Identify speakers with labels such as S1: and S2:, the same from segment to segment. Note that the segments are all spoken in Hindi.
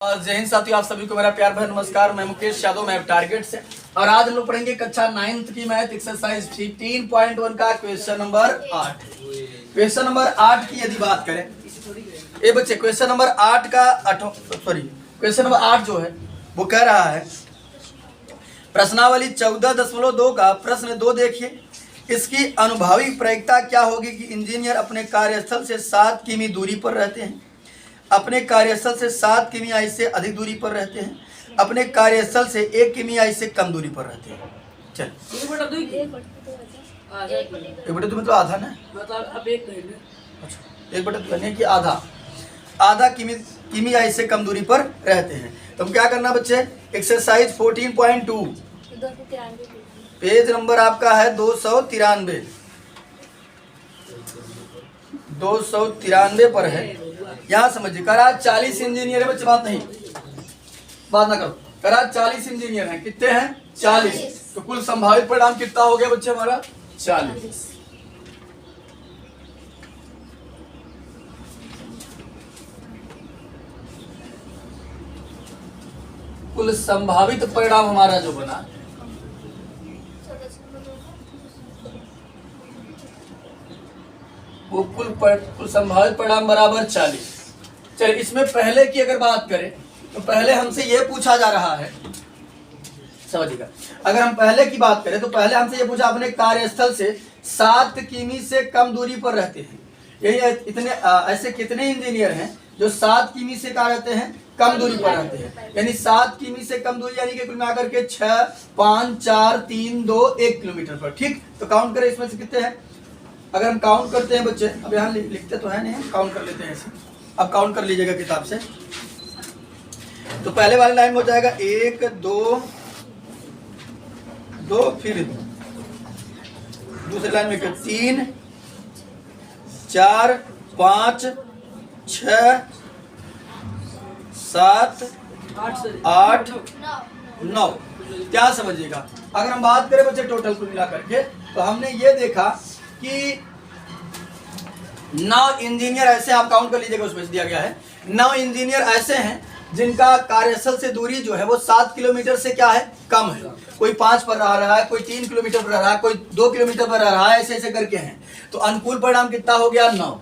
S1: जय हिंद साथियों, आप सभी को मेरा प्यार भरा नमस्कार। मैं मुकेश यादव, मैं टारगेट से। और आज हम लोग पढ़ेंगे कक्षा 9th की मैथ एक्सरसाइज 15.1 का क्वेश्चन नंबर 8। क्वेश्चन नंबर 8 की यदि बात करें, ये बच्चे क्वेश्चन नंबर 8 का क्वेश्चन नंबर 8 जो है वो कह रहा है प्रश्नावली 14.2 का प्रश्न 2 देखिए। इसकी अनुभावी प्रायिकता क्या होगी कि इंजीनियर अपने कार्यस्थल से 7 किमी दूरी पर रहते हैं, अपने कार्यस्थल से 7 किमी आय से अधिक दूरी पर रहते हैं, अपने कार्यस्थल से 1 किमी आय से कम दूरी पर रहते हैं। चल एक बटे तो मतलब आधा ना, अच्छा 1 बटे तो यानी कि आधा किमी आय से कम दूरी पर रहते हैं। तो हम क्या करना बच्चे, एक्सरसाइज 14.2 पेज नंबर आपका है 293 पर है। यहाँ समझिए, करा 40 इंजीनियर है बच्चे, बात ना करो। करा 40 इंजीनियर हैं, कितने हैं 40। तो कुल संभावित परिणाम कितना हो गया बच्चे हमारा 40। कुल संभावित परिणाम हमारा जो बना वो कुल संभावित परिणाम बराबर 40। चलिए इसमें पहले की अगर बात करें तो पहले हमसे ये पूछा जा रहा है, समझिएगा, अगर हम पहले की बात करें तो पहले हमसे ये पूछा अपने कार्यस्थल से 7 किमी से कम दूरी पर रहते हैं। यही इतने ऐसे कितने इंजीनियर हैं जो 7 किमी से कहाँ रहते हैं, कम दूरी पर रहते हैं। यानी 7 किमी से कम दूरी यानी कि कुल मिलाकर के 6, 5, 4, 3, 2, 1 किलोमीटर पर। ठीक, तो काउंट करें इसमें से कितने हैं। अगर हम काउंट करते हैं बच्चे, अब यहाँ लिखते तो है नहीं, हम काउंट कर लेते हैं ऐसे। अब काउंट कर लीजिएगा किताब से। तो पहले वाले लाइन में हो जाएगा 1, 2, फिर दूसरे लाइन में 3, 4, 5, 6, 7, 8, 9। क्या समझिएगा, अगर हम बात करें बच्चे टोटल कुल मिला करके, तो हमने ये देखा कि 9 इंजीनियर ऐसे, आप काउंट कर लीजिएगा, उसमें दिया गया है 9 इंजीनियर ऐसे हैं जिनका कार्यस्थल से दूरी जो है वो 7 किलोमीटर से क्या है, कम है। कोई 5 पर रह रहा है, कोई 3 किलोमीटर पर रह रहा है, कोई 2 किलोमीटर पर रह रहा है, ऐसे ऐसे करके हैं। तो अनुकूल परिणाम कितना हो गया 9।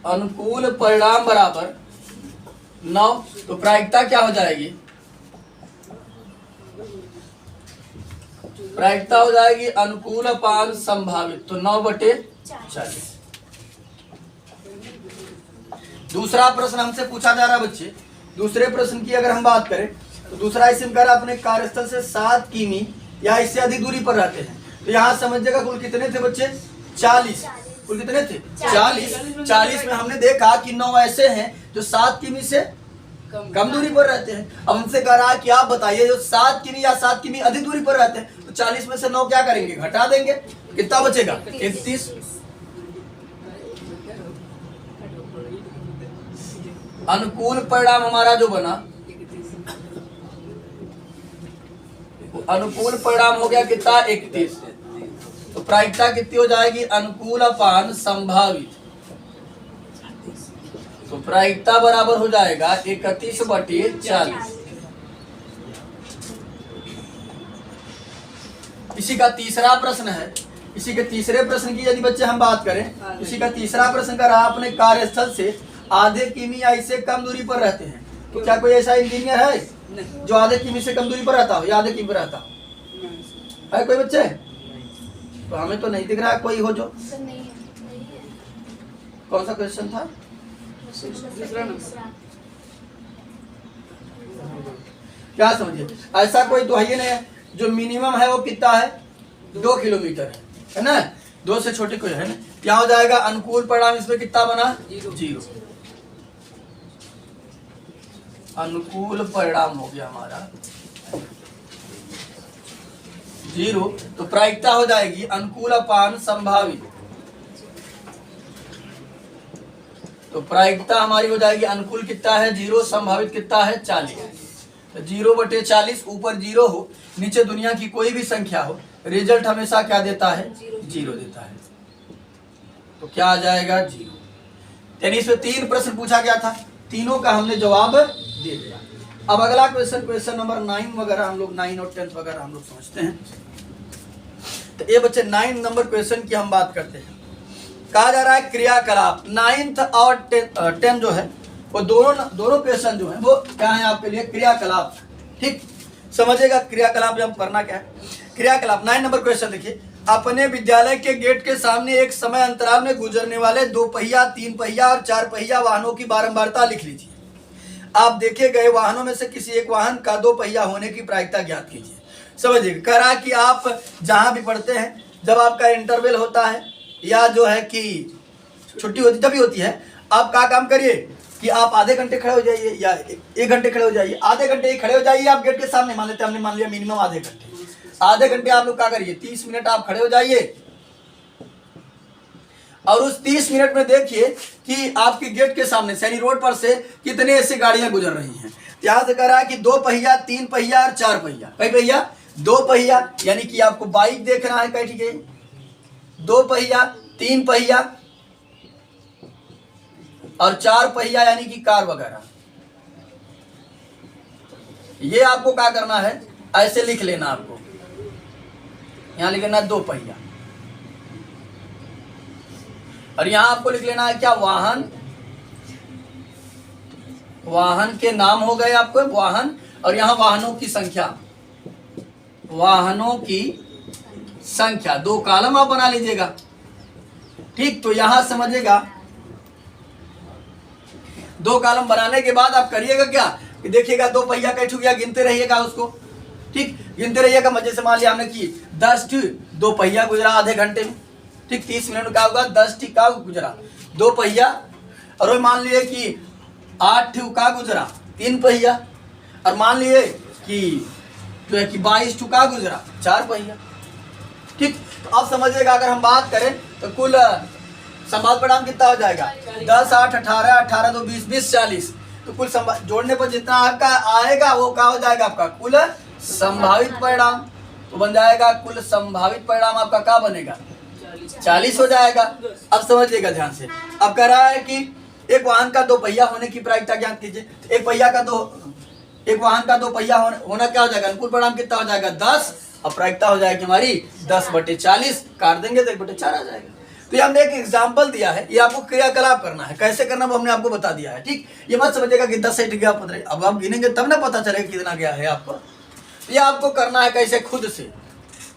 S1: अनुकूल परिणाम बराबर 9। तो प्रायिकता क्या हो जाएगी, प्रायिकता हो जाएगी अनुकूल अपान संभावित, तो 9/40। दूसरा प्रश्न हमसे पूछा जा रहा है बच्चे, दूसरे प्रश्न की अगर हम बात करें तो दूसरा इसमें कह रहा अपने कार्यस्थल से 7 किमी या इससे अधिक दूरी पर रहते हैं। तो यहाँ समझिएगा कुल कितने थे बच्चे 40। कुल कितने थे 40 में हमने देखा कि 9 ऐसे हैं जो 7 किमी से कम दूरी पर रहते हैं। अब हमसे कह रहा है कि आप बताइए जो 7 किमी या 7 किमी अधिक दूरी पर रहते हैं, तो 40 में से 9 क्या करेंगे, घटा देंगे, कितना बचेगा 31। अनुकूल परिणाम हमारा जो बना, अनुकूल परिणाम हो गया कितना 31। तो प्रायिकता कितनी हो जाएगी, अनुकूल अपान संभावित, तो प्रायिकता बराबर हो जाएगा 31/40। इसी का तीसरा प्रश्न है। इसी के तीसरे प्रश्न की यदि बच्चे हम बात करें, इसी का तीसरा प्रश्न का रहा अपने कार्यस्थल से आधे किमी या इससे कम दूरी पर रहते हैं। तो क्या कोई ऐसा इंजीनियर है जो आधे किमी से कम दूरी पर रहता हो या आधे किमी पर रहता है कोई बच्चे? तो हमें तो नहीं दिख रहा है कोई हो जो। कौन सा क्वेश्चन था, क्या समझिए, ऐसा कोई तो है नहीं जो मिनिमम है वो कितना है 2 किलोमीटर है ना, 2 से छोटे कोई है ना। क्या हो जाएगा अनुकूल परिणाम इसमें कितना बना 0। अनुकूल परिणाम हो गया हमारा 0। तो प्रायिकता हो जाएगी अनुकूल अपान संभावित, तो प्रायिकता हमारी हो जाएगी अनुकूल कितना है 0, संभावित कितना है 40। 0/40 ऊपर 0 हो, नीचे दुनिया की कोई भी संख्या हो, रिजल्ट हमेशा क्या देता है, 0 देता है। तो क्या आ जाएगा, 0। यानी इसमें 3 प्रश्न पूछा गया था, तीनों का हमने जवाब दे दिया। अब अगला क्वेश्चन नंबर 9 वगैरह हम लोग 9 और 10 वगैरह हम लोग समझते हैं। तो ये बच्चे 9 नंबर क्वेश्चन की हम बात करते हैं। कहा जा रहा है क्रियाकलाप। 9th और 10 जो है वो दोनों क्वेश्चन जो है वो क्या है आपके लिए, क्रियाकलाप। ठीक, समझिएगा क्रियाकलाप जब करना क्या है। क्रियाकलाप 9 नंबर क्वेश्चन देखिए। अपने विद्यालय के गेट के सामने एक समय अंतराल में गुजरने वाले 2 पहिया, 3 पहिया और 4 पहिया वाहनों की बारंबारता लिख लीजिए। आप देखे गए वाहनों में से किसी एक वाहन का 2 पहिया होने की प्रायिकता ज्ञात कीजिए। समझिए, कह रहा कि आप जहां भी पढ़ते हैं, जब आपका इंटरवल होता है या जो है कि छुट्टी होती तभी होती है, आप क्या काम करिए कि आप आधे घंटे खड़े हो जाइए या 1 घंटे खड़े हो जाइए। आधे घंटे ही खड़े हो जाइए आप गेट के सामने, मान लेते हमने मान लिया मिनिमम आधे घंटे आप लोग क्या करिए, 30 मिनट आप खड़े हो जाइए और उस 30 मिनट में देखिए कि आपके गेट के सामने सैनी रोड पर से कितने ऐसी गाड़ियां गुजर रही हैं। यहां से कह रहा है कि 2 पहिया, 3 पहिया और 4 पहिया। कई पहिया, 2 पहिया, यानी कि आपको बाइक देखना है, कहीं ठीक है, 2 पहिया, 3 पहिया और 4 पहिया यानी कि कार वगैरह। ये आपको क्या करना है, ऐसे लिख लेना। आपको यहां लिख लेना 2 पहिया और यहां आपको लिख लेना है क्या, वाहन के नाम हो गए आपको, वाहन, और यहां वाहनों की संख्या 2 कॉलम आप बना लीजिएगा। ठीक, तो यहां समझिएगा 2 कॉलम बनाने के बाद आप करिएगा क्या कि देखिएगा 2 पहिया कैठू गया, गिनते रहिएगा उसको। ठीक, गिनते रहिएगा। मजे से मान लिया हमने कि 10 2 पहिया गुजरा आधे घंटे में। ठीक, 30 मिनट में क्या होगा, 10 का गुजरा 2 पहिया, और मान लिए कि 8 का गुजरा 3 पहिया, और मान लिए कि जो है कि 22 का गुजरा 4 पहिया। ठीक, तो अब समझिएगा अगर हम बात करें तो कुल संभावित परिणाम कितना हो जाएगा, 10 8 18 18 2 20 20 40। तो कुल जोड़ने पर जितना आपका आएगा वो क्या हो जाएगा, आपका कुल संभावित परिणाम। तो बन जाएगा कुल संभावित परिणाम आपका क्या बनेगा, 40 हो जाएगा। अब समझिएगा ध्यान से। अब कह रहा है कि एक वाहन का 2 पहिया होने की प्रायिकता ज्ञात कीजिए। तो एक वाहन का 2 पहिया होना क्या हो जाएगा, अनुकूल परिणाम कितना हो जाएगा, 10, और प्रायिकता हो जाएगी हमारी 10/40। काट देंगे तो 1/4 आ जाएगा। तो ये हमने एक एग्जाम्पल दिया है, ये आपको क्रियाकलाप करना है, कैसे करना वो हमने आपको बता दिया है। ठीक, ये मत समझिएगा कि 10 से गया 15, अब आप गिनेंगे तब ना पता चलेगा कितना गया है आपको। ये आपको करना है कैसे, खुद से।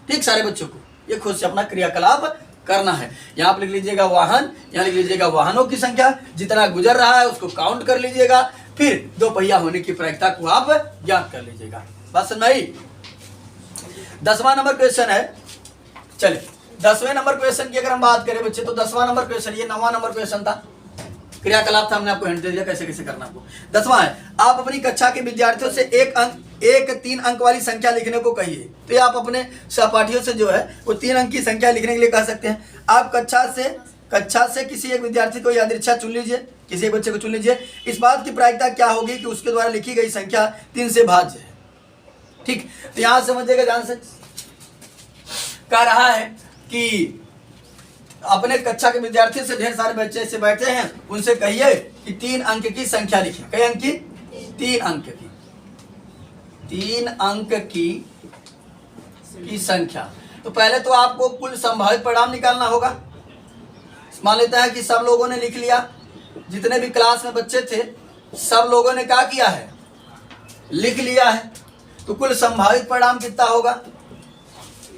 S1: ठीक, सारे बच्चों को ये खुद से अपना क्रियाकलाप करना है। यहाँ आप लिख लीजिएगा वाहन, यहाँ लिख लीजिएगा वाहनों की संख्या, जितना गुजर रहा है उसको काउंट कर लीजिएगा, फिर 2 पहिया होने की प्रायिकता को आप ज्ञात कर लीजिएगा। बात समझ आई। 10वां नंबर क्वेश्चन है। चलिए 10वें नंबर क्वेश्चन की अगर हम बात करें बच्चे, तो 10वां नंबर क्वेश्चन, ये 9वां नंबर क्वेश्चन था, क्रियाकलाप था, हमने आपको हिंट दे दिया कैसे कैसे करना आपको। 10वां है, आप अपनी कक्षा के विद्यार्थियों से एक 3 अंक वाली संख्या लिखने को कहिए। तो ये आप अपने सहपाठियों से जो है वो 3 अंक की संख्या लिखने के लिए कह सकते हैं। आप कक्षा से किसी एक विद्यार्थी को यादृच्छा चुन लीजिए, किसी एक बच्चे को चुन लीजिए। इस बात की प्रायिकता क्या होगी कि उसके द्वारा लिखी गई संख्या 3 से भाज्य है। ठीक, तो यहां समझिएगा ध्यान से। कह रहा है कि अपने कक्षा के विद्यार्थी से, ढेर सारे बच्चे ऐसे बैठे हैं, उनसे कहिए कि 3 अंक की संख्या लिखें। कई अंक की, 3 अंक की, 3 अंक की संख्या। तो पहले तो आपको कुल संभावित परिणाम निकालना होगा। मान लेते हैं कि सब लोगों ने लिख लिया, जितने भी क्लास में बच्चे थे सब लोगों ने क्या किया है, लिख लिया है। तो कुल संभावित परिणाम कितना होगा।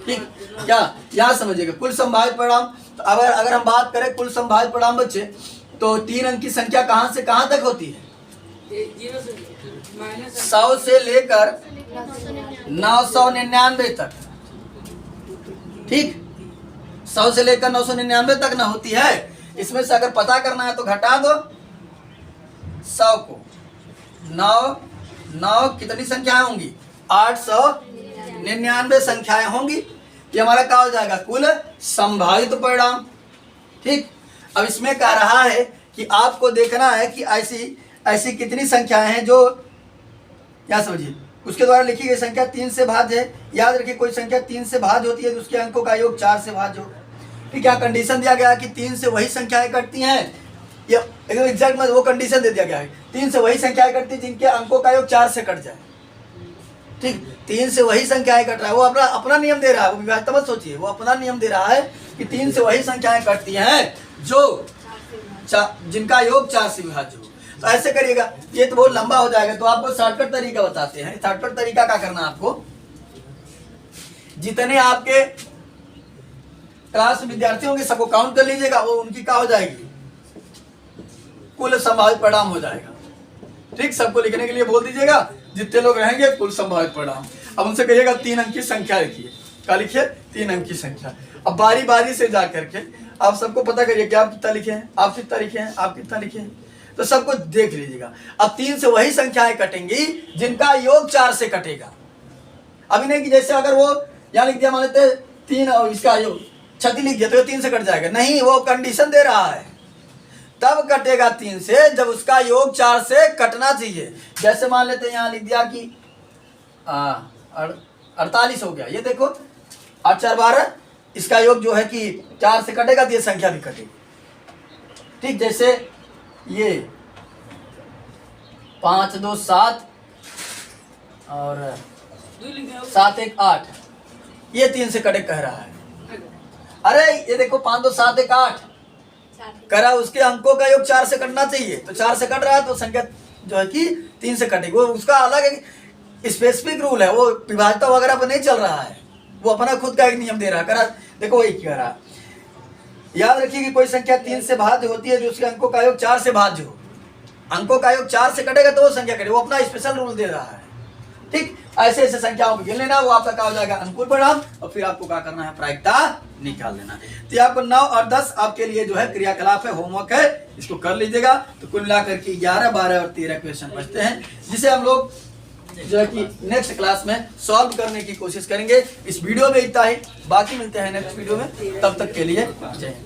S1: ठीक, क्या यहां समझिएगा कुल संभावित परिणाम। तो अगर हम बात करें कुल संभावित परिणाम बच्चे, तो 3 अंक की संख्या कहां से कहां तक होती है, 100 से लेकर 999 तक। ठीक, 100 से लेकर 999 तक ना होती है। इसमें से अगर पता करना है तो घटा दो 100 को, 9 कितनी संख्याएं होंगी, 899 संख्याएं होंगी। ये हमारा क्या हो जाएगा, कुल संभावित परिणाम। ठीक, अब इसमें कह रहा है कि आपको देखना है कि ऐसी कितनी संख्याएं हैं जो, क्या समझिए, उसके द्वारा लिखी गई संख्या 3 से भाज्य है। याद रखिए कोई संख्या 3 से भाज्य होती है तो उसके अंकों का योग 4 से भाज्य हो। ठीक, क्या कंडीशन दिया गया है कि 3 से वही संख्याएं कटती हैं, ये एकदम एग्जैक्ट वो कंडीशन दे दिया गया है 3 से वही संख्याएं कटती हैं जिनके अंकों का योग 4 से कट जाए। ठीक, 3 से वही संख्याएं कट रहा है, वो अपना नियम दे रहा है, वो विभाज्यता मत सोचिए, वो अपना नियम दे रहा है कि 3 से वही संख्याएं कटती हैं जो जिनका योग 4 से विभाज्य हो। तो ऐसे करिएगा, ये तो बहुत लंबा हो जाएगा, तो आपको शॉर्टकट तरीका बताते हैं। शॉर्टकट तरीका क्या करना है आपको, जितने आपके क्लास में विद्यार्थी होंगे सबको काउंट कर लीजिएगा, वो उनकी क्या हो जाएगी, कुल संभावित परिणाम हो जाएगा। ठीक, सबको लिखने के लिए बोल दीजिएगा, जितने लोग रहेंगे कुल संभावित परिणाम। अब उनसे कहिएगा 3 अंक की संख्या लिखिए, क्या लिखिए, 3 अंक की संख्या। अब बारी बारी से जा करके आप सबको पता करिए कि आप कितना लिखे हैं, आप कितना लिखे हैं, आप कितना लिखे हैं, तो सबको देख लीजिएगा। अब 3 से वही संख्याएं कटेंगी जिनका योग 4 से कटेगा। अभी नहीं कि जैसे अगर वो यहाँ लिख दिया, मान लेते 3 और इसका योग 36 लिख दिया तो ये 3 से कट जाएगा, नहीं, वो कंडीशन दे रहा है तब कटेगा 3 से जब उसका योग 4 से कटना चाहिए। जैसे मान लेते यहाँ लिख दिया कि 48 हो गया, ये देखो 8 4 12, इसका योग जो है कि 4 से कटेगा तो ये संख्या भी कटेगी। ठीक, जैसे ये 5 2 7 और 7 1 8, ये 3 से कटे कह रहा है। अरे ये देखो 5 2 7 1 8 करा, उसके अंकों का योग 4 से कटना चाहिए, तो 4 से कट रहा है तो संख्या जो है कि 3 से कटेगी। वो उसका अलग स्पेसिफिक रूल है, वो विभाज्यता वगैरह पर नहीं चल रहा है, वो अपना खुद का एक नियम दे रहा है। करा देखो वही कह रहा है। याद रखिए कि कोई संख्या 3 से भाज्य होती है जो उसके अंकों का योग 4 से भाज्य हो। अंकों का योग 4 से कटेगा तो वो संख्या कटेगी, वो अपना स्पेशल रूल दे रहा है। ठीक, ऐसे ऐसे संख्याओं को गिन लेना, वो आपका क्या हो जाएगा, अनुकूल परिणाम, और फिर आपको क्या करना है, प्रायिकता निकाल लेना। तो आपको 9 और 10 आपके लिए जो है क्रियाकलाप है, होमवर्क है, इसको कर लीजिएगा। तो कुल मिलाकर के 11 12 और 13 क्वेश्चन बचते हैं, जिसे हम लोग जो है कि नेक्स्ट क्लास में सॉल्व करने की कोशिश करेंगे। इस वीडियो में इतना ही, बाकी मिलते हैं नेक्स्ट वीडियो में, तब तक के लिए जय हिंद।